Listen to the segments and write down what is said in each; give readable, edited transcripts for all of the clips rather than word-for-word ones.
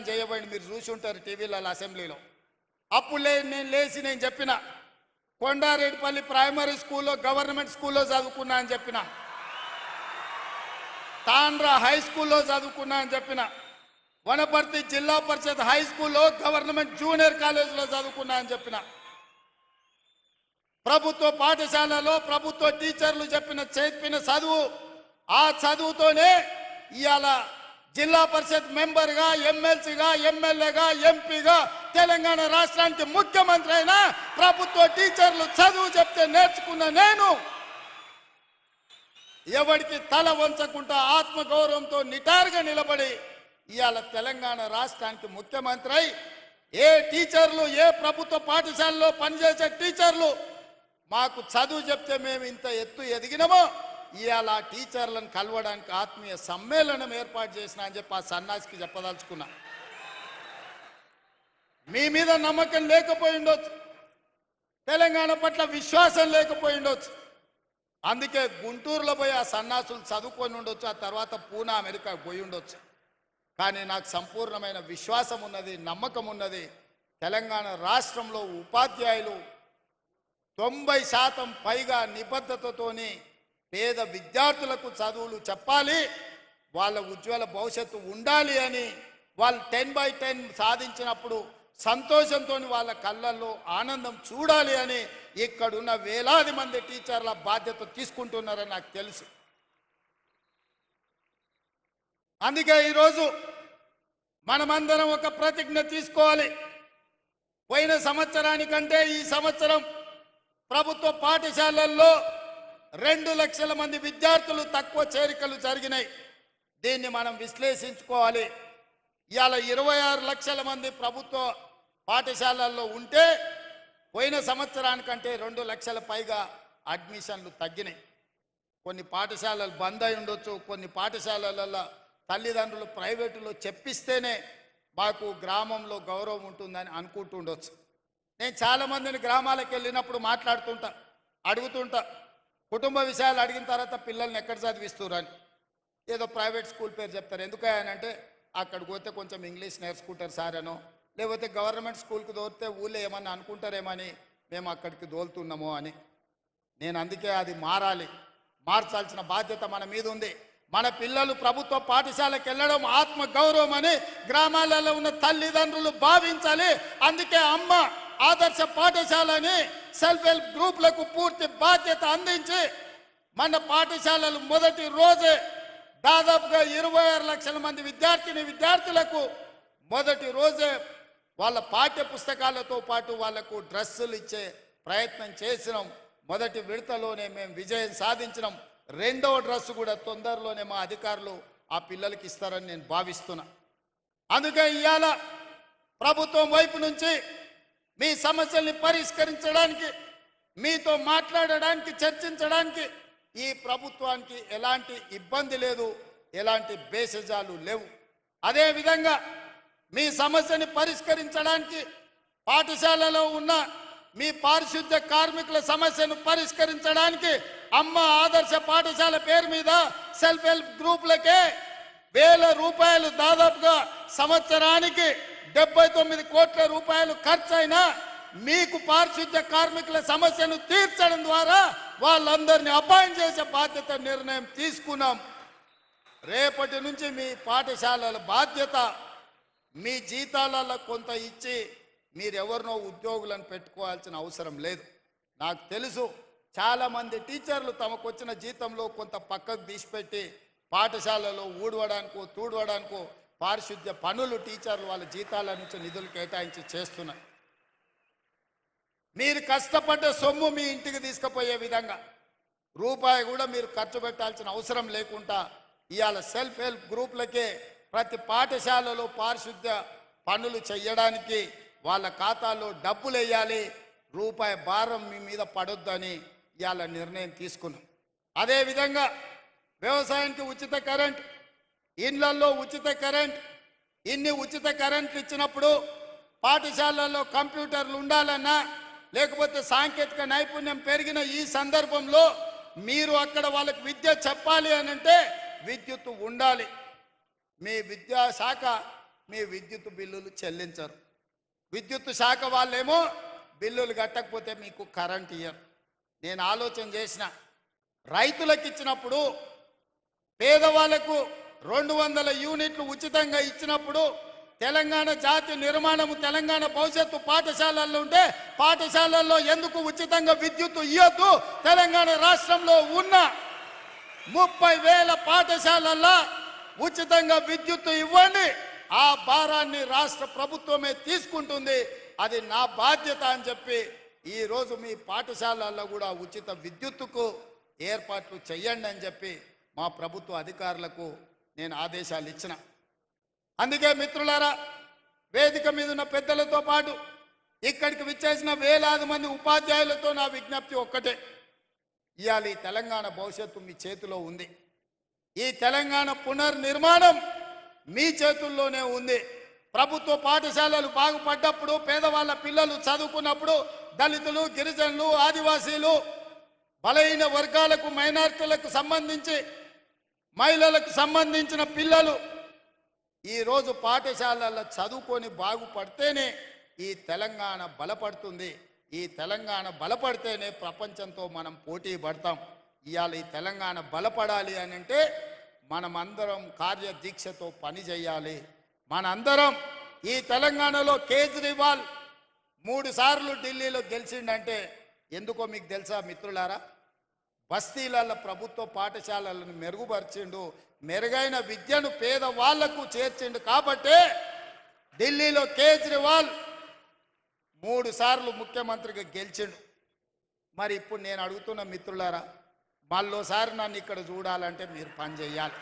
చేయబడి మీరు చూసి ఉంటారు టీవీలలో అసెంబ్లీలో. అప్పుడు నేను చెప్పిన కొండారెడ్డిపల్లి ప్రైమరీ స్కూల్లో గవర్నమెంట్ స్కూల్లో చదువుకున్నా అని చెప్పిన, తాండ్రా హై స్కూల్లో చదువుకున్నా అని చెప్పిన, వనపర్తి జిల్లా పరిషత్ హై స్కూల్లో గవర్నమెంట్ జూనియర్ కాలేజీలో చదువుకున్నా అని చెప్పిన, ప్రభుత్వ పాఠశాలలో ప్రభుత్వ టీచర్లు చెప్పిన చదువు, ఆ చదువుతోనే ఇవాళ జిల్లా పరిషత్ మెంబర్గా, ఎమ్మెల్సీగా, ఎమ్మెల్యేగా, ఎంపీగా తెలంగాణ రాష్ట్రానికి ముఖ్యమంత్రి అయినా ప్రభుత్వ టీచర్లు చదువు చెప్తే నేర్చుకున్న నేను ఎవరికి తల వంచకుండా ఆత్మగౌరవంతో నిటారుగా నిలబడి ఇవాళ తెలంగాణ రాష్ట్రానికి ముఖ్యమంత్రి అయి ఏ టీచర్లు, ఏ ప్రభుత్వ పాఠశాలలో పనిచేసే టీచర్లు మాకు చదువు చెప్తే మేము ఇంత ఎత్తు ఎదిగినామో ఇవాళ టీచర్లను కలవడానికి ఆత్మీయ సమ్మేళనం ఏర్పాటు చేసిన అని చెప్పి ఆ సన్నాసికి చెప్పదలుచుకున్నా. మీ మీద నమ్మకం లేకపోయి ఉండొచ్చు, తెలంగాణ పట్ల విశ్వాసం లేకపోయి ఉండొచ్చు, అందుకే గుంటూరులో పోయి ఆ సన్నాసులు చదువుకొని ఉండొచ్చు, ఆ తర్వాత పూనా అమెరికా పోయి ఉండొచ్చు. కానీ నాకు సంపూర్ణమైన విశ్వాసం ఉన్నది, నమ్మకం ఉన్నది. తెలంగాణ రాష్ట్రంలో ఉపాధ్యాయులు 90% పైగా నిబద్ధతతోని పేద విద్యార్థులకు చదువులు చెప్పాలి, వాళ్ళ ఉజ్వల భవిష్యత్తు ఉండాలి అని వాళ్ళు 10/10 సాధించినప్పుడు సంతోషంతో వాళ్ళ కళ్ళల్లో ఆనందం చూడాలి అని ఇక్కడున్న వేలాది మంది టీచర్ల బాధ్యత తీసుకుంటున్నారని నాకు తెలుసు. అందుకే ఈరోజు మనమందరం ఒక ప్రతిజ్ఞ తీసుకోవాలి. పోయిన సంవత్సరానికంటే ఈ సంవత్సరం ప్రభుత్వ పాఠశాలల్లో 2 లక్షల మంది విద్యార్థులు తక్కువ చేరికలు జరిగినాయి. దీన్ని మనం విశ్లేషించుకోవాలి. ఇవాళ 26 లక్షల మంది ప్రభుత్వ పాఠశాలల్లో ఉంటే పోయిన సంవత్సరానికంటే 2 లక్షల పైగా అడ్మిషన్లు తగ్గినాయి. కొన్ని పాఠశాలలు బంద్ అయి ఉండొచ్చు, కొన్ని పాఠశాలలలో తల్లిదండ్రులు ప్రైవేటులో చెప్పిస్తేనే మాకు గ్రామంలో గౌరవం ఉంటుందని అనుకుంటూ ఉండొచ్చు. నేను చాలామందిని గ్రామాలకు వెళ్ళినప్పుడు మాట్లాడుతుంటా, అడుగుతుంటా, కుటుంబ విషయాలు అడిగిన తర్వాత పిల్లల్ని ఎక్కడ చదివిస్తున్నారు అని ఏదో ప్రైవేట్ స్కూల్ పేరు చెప్తారు. ఎందుకనంటే అక్కడికి పోతే కొంచెం ఇంగ్లీష్ నేర్చుకుంటారు సార్ అనో, లేకపోతే గవర్నమెంట్ స్కూల్కి దోరితే ఊళ్ళో ఏమన్నా అనుకుంటారేమని మేము అక్కడికి దోలుతున్నామో అని. నేను అందుకే అది మారాలి, మార్చాల్సిన బాధ్యత మన మీద ఉంది. మన పిల్లలు ప్రభుత్వ పాఠశాలకు వెళ్ళడం ఆత్మ గౌరవం అని గ్రామాలలో ఉన్న తల్లిదండ్రులు భావించాలి. అందుకే అమ్మ ఆదర్శ పాఠశాలని సెల్ఫ్ హెల్ప్ గ్రూపులకు పూర్తి బాధ్యత అందించి మన పాఠశాలలు మొదటి రోజే దాదాపుగా 26 లక్షల మంది విద్యార్థులకు మొదటి రోజే వాళ్ళ పాఠ్య పుస్తకాలతో పాటు వాళ్లకు డ్రెస్సులు ఇచ్చే ప్రయత్నం చేసినాం. మొదటి విడతలోనే మేము విజయం సాధించినాం. రెండవ డ్రెస్సు కూడా తొందరలోనే మా అధికారులు ఆ పిల్లలకి ఇస్తారని నేను భావిస్తున్నా. అందుకే ఇవాళ ప్రభుత్వం వైపు నుంచి మీ సమస్యల్ని పరిష్కరించడానికి, మీతో మాట్లాడడానికి, చర్చించడానికి ఈ ప్రభుత్వానికి ఎలాంటి ఇబ్బంది లేదు, ఎలాంటి బేసజాలు లేవు. అదేవిధంగా మీ సమస్యని పరిష్కరించడానికి పాఠశాలలో ఉన్న మీ పారిశుద్ధ్య కార్మికుల సమస్యను పరిష్కరించడానికి అమ్మ ఆదర్శ పాఠశాల పేరు మీద సెల్ఫ్ హెల్ప్ గ్రూపులకే 1000 రూపాయలు దాదాపుగా సంవత్సరానికి 79 కోట్ల రూపాయలు ఖర్చు అయినా మీకు పారిశుద్ధ్య కార్మికుల సమస్యను తీర్చడం ద్వారా వాళ్ళందరినీ అపాయింట్ చేసే బాధ్యత నిర్ణయం తీసుకున్నాం. రేపటి నుంచి మీ పాఠశాలల బాధ్యత మీ జీతాలలో కొంత ఇచ్చి మీరెవరినో ఉద్యోగులను పెట్టుకోవాల్సిన అవసరం లేదు. నాకు తెలుసు చాలామంది టీచర్లు తమకు వచ్చిన జీతంలో కొంత పక్కకు తీసిపెట్టి పాఠశాలలో ఊడవడానికో తూడవడానికో పారిశుద్ధ్య పనులు టీచర్లు వాళ్ళ జీతాల నుంచి నిధులు కేటాయించి చేస్తున్నారు. మీరు కష్టపడ్డ సొమ్ము మీ ఇంటికి తీసుకుపోయే విధంగా రూపాయి కూడా మీరు ఖర్చు పెట్టాల్సిన అవసరం లేకుండా ఇవాళ సెల్ఫ్ హెల్ప్ గ్రూపులకే ప్రతి పాఠశాలలో పారిశుద్ధ్య పనులు చేయడానికి వాళ్ళ ఖాతాలో డబ్బులు వేయాలి, రూపాయి భారం మీ మీద పడొద్దని ఇవాళ నిర్ణయం తీసుకున్నాం. అదేవిధంగా వ్యవసాయానికి ఉచిత కరెంట్, ఇళ్లలో ఉచిత కరెంట్, ఇన్ని ఉచిత కరెంట్లు ఇచ్చినప్పుడు పాఠశాలల్లో కంప్యూటర్లు ఉండాలన్నా లేకపోతే సాంకేతిక నైపుణ్యం పెరిగిన ఈ సందర్భంలో మీరు అక్కడ వాళ్ళకి విద్య చెప్పాలి అని అంటే విద్యుత్ ఉండాలి. మీ విద్యాశాఖ మీ విద్యుత్ బిల్లులు చెల్లించరు. విద్యుత్ శాఖ వాళ్ళేమో బిల్లులు కట్టకపోతే మీకు కరెంట్ ఇయ్యరు. నేను ఆలోచన చేసిన, రైతులకు ఇచ్చినప్పుడు, పేదవాళ్లకు 200 యూనిట్లు ఉచితంగా ఇచ్చినప్పుడు, తెలంగాణ జాతి నిర్మాణము, తెలంగాణ భవిష్యత్తు పాఠశాలల్లో ఉంటే పాఠశాలల్లో ఎందుకు ఉచితంగా విద్యుత్ ఇవ్వద్దు? తెలంగాణ రాష్ట్రంలో ఉన్న 30,000 పాఠశాలల్లో ఉచితంగా విద్యుత్ ఇవ్వండి. ఆ భారాన్ని రాష్ట్ర ప్రభుత్వమే తీసుకుంటుంది. అది నా బాధ్యత అని చెప్పి ఈరోజు మీ పాఠశాలల్లో కూడా ఉచిత విద్యుత్తుకు ఏర్పాట్లు చేయండి అని చెప్పి మా ప్రభుత్వ అధికారులకు నేను ఆదేశాలు ఇచ్చిన. అందుకే మిత్రులారా, వేదిక మీద ఉన్న పెద్దలతో పాటు ఇక్కడికి విచ్చేసిన వేలాది మంది ఉపాధ్యాయులతో నా విజ్ఞప్తి ఒక్కటే. ఇవాళ ఈ తెలంగాణ భవిష్యత్తు మీ చేతిలో ఉంది. ఈ తెలంగాణ పునర్నిర్మాణం మీ చేతుల్లోనే ఉంది. ప్రభుత్వ పాఠశాలలు బాగుపడ్డప్పుడు, పేదవాళ్ళ పిల్లలు చదువుకున్నప్పుడు, దళితులు, గిరిజనులు, ఆదివాసీలు, బలహీన వర్గాలకు, మైనారిటీలకు సంబంధించి, మహిళలకు సంబంధించిన పిల్లలు ఈరోజు పాఠశాలల్లో చదువుకొని బాగుపడితేనే ఈ తెలంగాణ బలపడుతుంది. ఈ తెలంగాణ బలపడితేనే ప్రపంచంతో మనం పోటీ పడతాం. ఇవాళ ఈ తెలంగాణ బలపడాలి అని అంటే మనమందరం కార్యదీక్షతో పని చేయాలి. మనందరం ఈ తెలంగాణలో కేజ్రీవాల్ 3 సార్లు ఢిల్లీలో గెలిచిండంటే ఎందుకో మీకు తెలుసా మిత్రులారా? బస్తీలలో ప్రభుత్వ పాఠశాలలను మెరుగుపరిచిండు, మెరుగైన విద్యను పేదవాళ్లకు చేర్చిండు. కాబట్టే ఢిల్లీలో కేజ్రీవాల్ 3 సార్లు ముఖ్యమంత్రిగా గెలిచిండు. మరి ఇప్పుడు నేను అడుగుతున్న మిత్రులారా, మళ్ళోసారి నన్ను ఇక్కడ చూడాలంటే మీరు పని చేయాలి.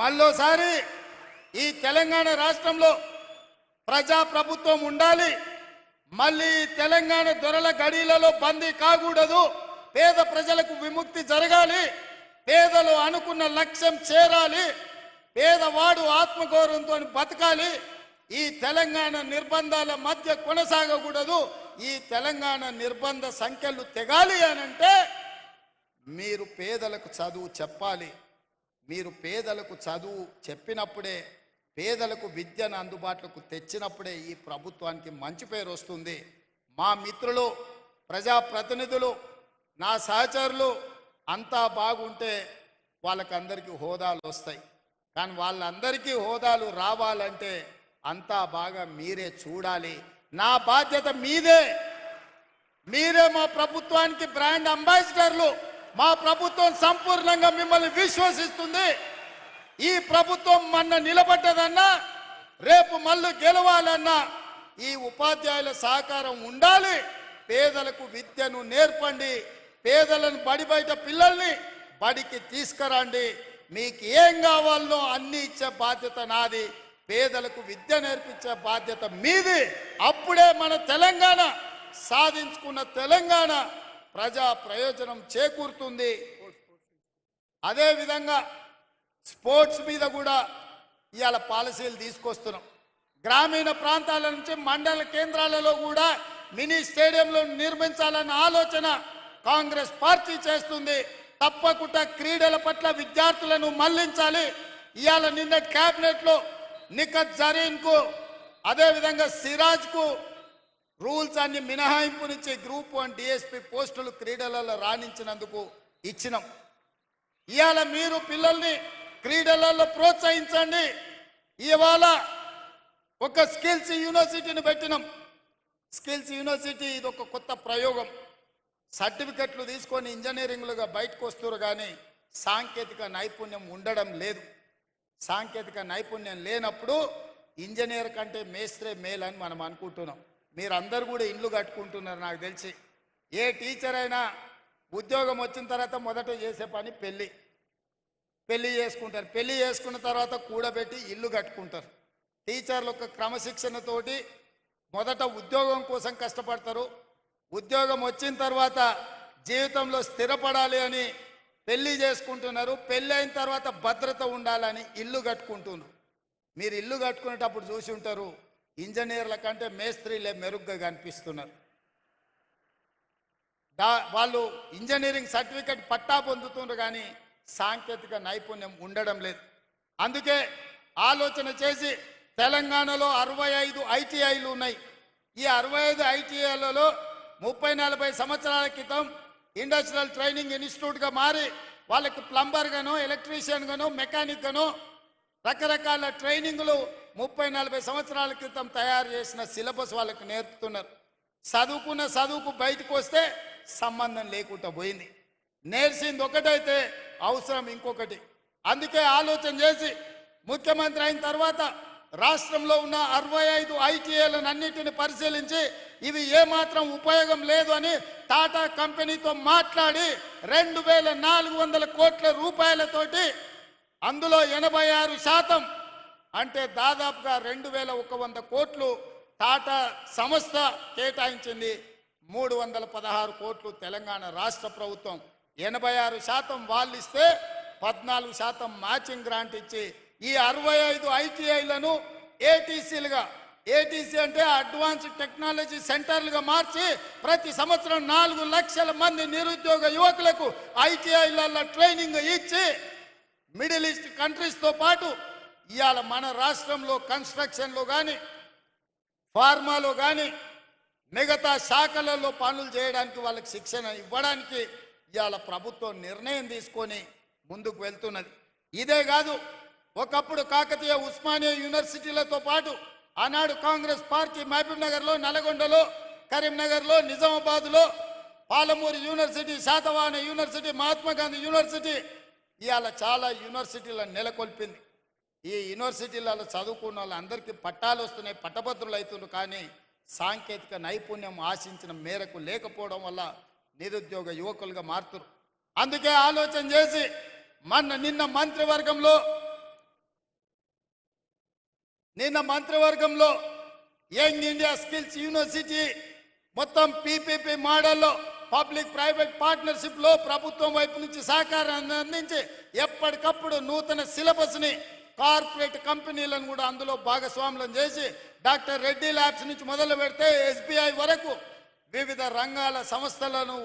మళ్ళోసారి ఈ తెలంగాణ రాష్ట్రంలో ప్రజాప్రభుత్వం ఉండాలి. మళ్ళీ తెలంగాణ దొరల గడిలలో బందీ కాకూడదు. పేద ప్రజలకు విముక్తి జరగాలి. పేదలు అనుకున్న లక్ష్యం చేరాలి. పేదవాడు ఆత్మగౌరవంతో బతకాలి. ఈ తెలంగాణ నిర్బంధాల మధ్య కొనసాగకూడదు. ఈ తెలంగాణ నిర్బంధ సంఖ్యలు తెగాలి అనంటే మీరు పేదలకు చదువు చెప్పాలి. మీరు పేదలకు చదువు చెప్పినప్పుడే, పేదలకు విద్యను అందుబాటులోకి తెచ్చినప్పుడే ఈ ప్రభుత్వానికి మంచి పేరు వస్తుంది. మా మిత్రులు, ప్రజాప్రతినిధులు, నా సహచరులు అంతా బాగుంటే వాళ్ళకందరికీ హోదాలు వస్తాయి. కానీ వాళ్ళందరికీ హోదాలు రావాలంటే అంతా బాగా మీరే చూడాలి. నా బాధ్యత మీదే. మీరే మా ప్రభుత్వానికి బ్రాండ్ అంబాసిడర్లు. మా ప్రభుత్వం సంపూర్ణంగా మిమ్మల్ని విశ్వసిస్తుంది. ఈ ప్రభుత్వం మొన్న నిలబడ్డదన్నా, రేపు మళ్ళీ గెలవాలన్నా ఈ ఉపాధ్యాయుల సహకారం ఉండాలి. పేదలకు విద్యను నేర్పండి. పేదలను బయట పిల్లల్ని బడికి తీసుకురండి. మీకు ఏం కావాలనో అన్ని ఇచ్చే బాధ్యత నాది. పేదలకు విద్య నేర్పించే బాధ్యత మీది. అప్పుడే మన తెలంగాణ సాధించుకున్న తెలంగాణ ప్రజా ప్రయోజనం చేకూరుతుంది. అదేవిధంగా స్పోర్ట్స్ మీద కూడా ఇవాళ పాలసీలు తీసుకొస్తున్నాం. గ్రామీణ ప్రాంతాల నుంచి మండల కేంద్రాలలో కూడా మినీ స్టేడియంలు నిర్మించాలన్న ఆలోచన కాంగ్రెస్ పార్టీ చేస్తుంది. తప్పకుండా క్రీడల పట్ల విద్యార్థులను మళ్లించాలి. ఇవాళ నిన్నటి క్యాబినెట్లో నిఖత్ జరీన్కు, అదేవిధంగా సిరాజ్కు రూల్స్ అన్ని మినహాయింపునిచ్చి గ్రూప్ 1 డిఎస్పీ పోస్టులు క్రీడలలో రాణించినందుకు ఇచ్చినాం. ఇవాళ మీరు పిల్లల్ని క్రీడలలో ప్రోత్సహించండి. ఇవాళ ఒక స్కిల్స్ యూనివర్సిటీని పెట్టినాం. స్కిల్స్ యూనివర్సిటీ ఇది ఒక కొత్త ప్రయోగం. సర్టిఫికెట్లు తీసుకొని ఇంజనీరింగ్లుగా బయటకు వస్తారు, కానీ సాంకేతిక నైపుణ్యం ఉండడం లేదు. సాంకేతిక నైపుణ్యం లేనప్పుడు ఇంజనీర్ కంటే మేస్త్రే మేలని మనం అనుకుంటున్నాం. మీరందరూ కూడా ఇల్లు కట్టుకుంటున్నారు. నాకు తెలిసి ఏ టీచర్ అయినా ఉద్యోగం వచ్చిన తర్వాత మొదట చేసే పని పెళ్లి చేసుకుంటారు. పెళ్లి చేసుకున్న తర్వాత కూడబెట్టి ఇల్లు కట్టుకుంటారు. టీచర్లు ఒక క్రమశిక్షణతోటి మొదట ఉద్యోగం కోసం కష్టపడతారు. ఉద్యోగం వచ్చిన తర్వాత జీవితంలో స్థిరపడాలి అని పెళ్లి చేసుకుంటున్నారు. పెళ్ళి అయిన తర్వాత భద్రత ఉండాలని ఇల్లు కట్టుకుంటున్నారు. మీరు ఇల్లు కట్టుకునేటప్పుడు చూసి ఉంటారు, ఇంజనీర్ల కంటే మేస్త్రీలే మెరుగ్గా కనిపిస్తున్నారు. వాళ్ళు ఇంజనీరింగ్ సర్టిఫికెట్ పట్టా పొందుతున్నారు, కానీ సాంకేతిక నైపుణ్యం ఉండడం లేదు. అందుకే ఆలోచన చేసి తెలంగాణలో 65 ఐటీఐలు ఉన్నాయి. ఈ 65 ఐటీఐలలో 30-40 సంవత్సరాల క్రితం ఇండస్ట్రియల్ ట్రైనింగ్ ఇన్స్టిట్యూట్గా మారి వాళ్ళకి ప్లంబర్ గానో, ఎలక్ట్రీషియన్ గానో, మెకానిక్ గానో రకరకాల ట్రైనింగ్లు 30-40 సంవత్సరాల క్రితం తయారు చేసిన సిలబస్ వాళ్ళకి నేర్పుతున్నారు. చదువుకున్న చదువుకు బయటకు వస్తే సంబంధం లేకుండా పోయింది. నేర్చింది ఒకటైతే అవసరం ఇంకొకటి. అందుకే ఆలోచన చేసి ముఖ్యమంత్రి అయిన తర్వాత రాష్ట్రంలో ఉన్న 65 ఐటీఐలను అన్నిటిని పరిశీలించి ఇవి ఏమాత్రం ఉపయోగం లేదు అని టాటా కంపెనీతో మాట్లాడి 2400 కోట్ల రూపాయలతోటి అందులో 86% అంటే దాదాపుగా 2100 కోట్లు టాటా సంస్థ కేటాయించింది. 316 కోట్లు తెలంగాణ రాష్ట్ర ప్రభుత్వం, 86% వాళ్ళు ఇస్తే 14% మ్యాచింగ్ గ్రాంట్ ఇచ్చి ఈ 65 ఐటీఐలను ఏటీసీలుగా, ఏటీసీ అంటే అడ్వాన్స్డ్ టెక్నాలజీ సెంటర్లుగా మార్చి ప్రతి సంవత్సరం 4 లక్షల మంది నిరుద్యోగ యువకులకు ఐటీఐలలో ట్రైనింగ్ ఇచ్చి మిడిల్ ఈస్ట్ కంట్రీస్తో పాటు ఇవాళ మన రాష్ట్రంలో కన్స్ట్రక్షన్లో కానీ, ఫార్మాలో కానీ, మిగతా శాఖలలో పనులు చేయడానికి వాళ్ళకి శిక్షణ ఇవ్వడానికి ఇవాళ ప్రభుత్వం నిర్ణయం తీసుకొని ముందుకు వెళ్తున్నది. ఇదే కాదు, ఒకప్పుడు కాకతీయ ఉస్మానియా యూనివర్సిటీలతో పాటు ఆనాడు కాంగ్రెస్ పార్టీ మహబూబ్ నగర్లో, నల్గొండలో, కరీంనగర్లో, నిజామాబాద్లో, Palamuru university, Satavahana university, Mahatma Gandhi university ఇవాళ చాలా యూనివర్సిటీలను నెలకొల్పింది. ఈ యూనివర్సిటీలలో చదువుకున్న వాళ్ళందరికీ పట్టాలు వస్తున్నాయి, పట్టభద్రులు అవుతున్నారు. కానీ సాంకేతిక నైపుణ్యం ఆశించిన మేరకు లేకపోవడం వల్ల నిరుద్యోగ యువకులుగా మారుతున్నారు. అందుకే ఆలోచన చేసి నిన్న మంత్రివర్గంలో యంగ్ ఇండియా స్కిల్స్ యూనివర్సిటీ మొత్తం పీపీపీ మోడల్లో పబ్లిక్ ప్రైవేట్ పార్ట్నర్షిప్లో ప్రభుత్వం వైపు నుంచి సహకారాన్ని అందించి ఎప్పటికప్పుడు నూతన సిలబస్ని కార్పొరేట్ కంపెనీలను కూడా అందులో భాగస్వాములను చేసి డాక్టర్ రెడ్డి ల్యాబ్స్ నుంచి మొదలు పెడితే ఎస్బీఐ వరకు వివిధ రంగాల సంస్థలను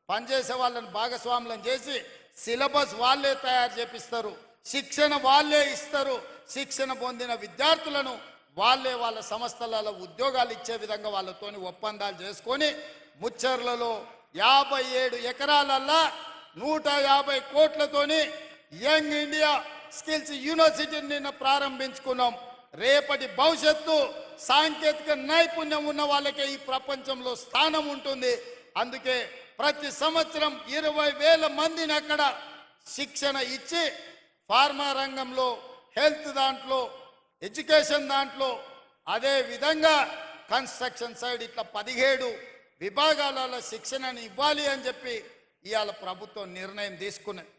పనిచేసే వాళ్ళని భాగస్వాములను చేసి సిలబస్ వాళ్ళే తయారు చేపిస్తారు, శిక్షణ వాళ్ళే ఇస్తారు. శిక్షణ పొందిన విద్యార్థులను వాళ్ళే వాళ్ళ సంస్థలలో ఉద్యోగాలు ఇచ్చే విధంగా వాళ్ళతోని ఒప్పందాలు చేసుకొని ముచ్చర్లలో 57 ఎకరాలల్లా 150 కోట్లతోని యంగ్ ఇండియా స్కిల్స్ యూనివర్సిటీని నిన్న ప్రారంభించుకున్నాం. రేపటి భవిష్యత్తు సాంకేతిక నైపుణ్యం ఉన్న వాళ్ళకే ఈ ప్రపంచంలో స్థానం ఉంటుంది. అందుకే ప్రతి సంవత్సరం 20,000 మందిని అక్కడ శిక్షణ ఇచ్చి ఫార్మా రంగంలో, హెల్త్ దాంట్లో, ఎడ్యుకేషన్ దాంట్లో, అదే విధంగా కన్స్ట్రక్షన్ సైడ్ ఇట్లా 17 విభాగాలలో శిక్షణని ఇవ్వాలి అని చెప్పి ఇవాళ ప్రభుత్వం నిర్ణయం తీసుకున్నది.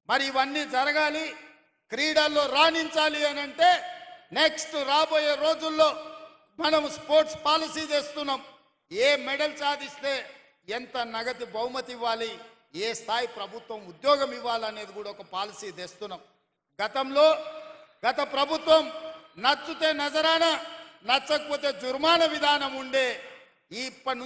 మరి ఇవన్నీ జరగాలి, క్రీడల్లో రాణించాలి అని అంటే నెక్స్ట్ రాబోయే రోజుల్లో మనం స్పోర్ట్స్ పాలసీ చేస్తున్నాం. ఏ మెడల్ సాధిస్తే ఎంత నగదు బహుమతి ఇవ్వాలి, ఏ స్థాయి ప్రభుత్వం ఉద్యోగం ఇవ్వాలనేది కూడా ఒక పాలసీ తెస్తున్నాం. గత ప్రభుత్వం నచ్చితే నజరానా, నచ్చకపోతే జుర్మానా విధానం ఉండే. ఇప్పటి